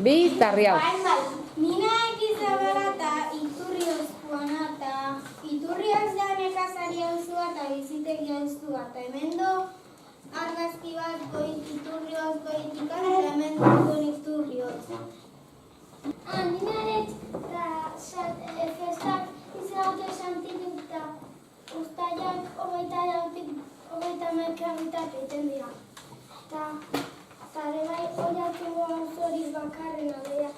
Bi tarri hau. Nina ekizabela eta Iturrioz joana eta Iturrioz da nekazari hauzua eta bizitegi hauzua. Eta hemen do argazki bat Iturrioz goitikan eta hemen duen Iturrioz. Nina ere festak izan santitik eta ustaiak hogeita merkagitak egiten dira. Eta ere bai oiatu auzoriz bakarrena dira.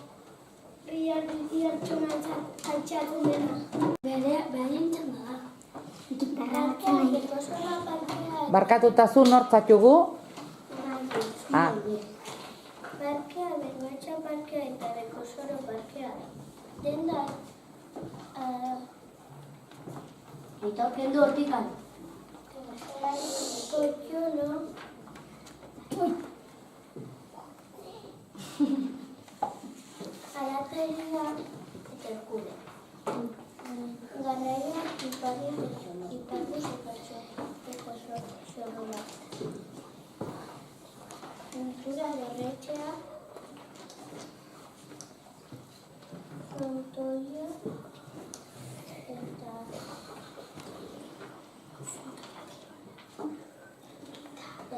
Iartxuna altxatu dena. Beharintzen da. Barkatutazu nortzatugu? Parkea, Bengoetxa parkea eta Bekosoro parkea. Denda... Eta kendu hortikan. Koiolo... Arateria eta Erkule. Ganaia iparri zekazoa. Pintura derretxea. Kontoia. Eta...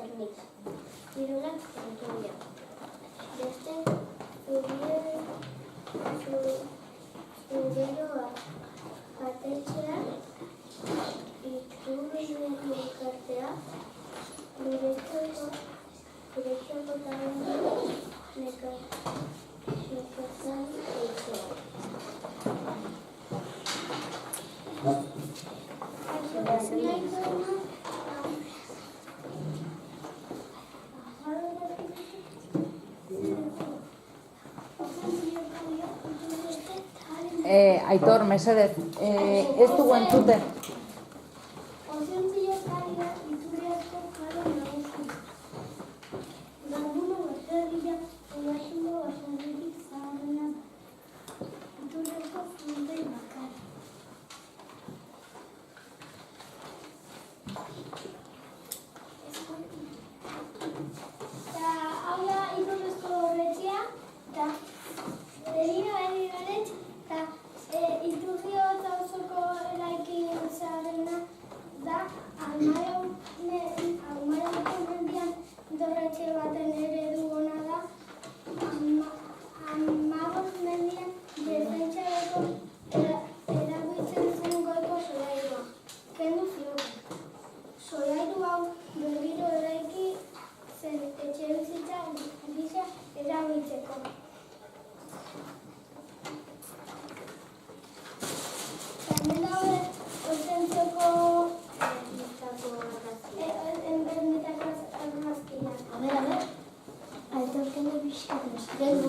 Ermita. Irunak kontoia. Beste zuberoa atetxea, Iturrien elkartea, guretzako talendu nekazari eitzea. Aitor, mesedez, ez dugu entzuten.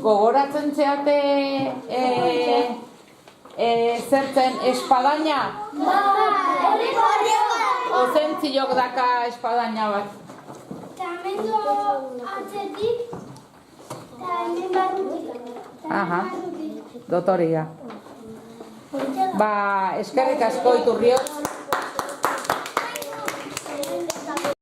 Gogoratzen zeate zertzen espadaina? Ozentzilok daka espadaina bat? Eta hemen do atzetik, eta hemen barrutik. Aha, dotoria. Eskerrik asko Iturrioz.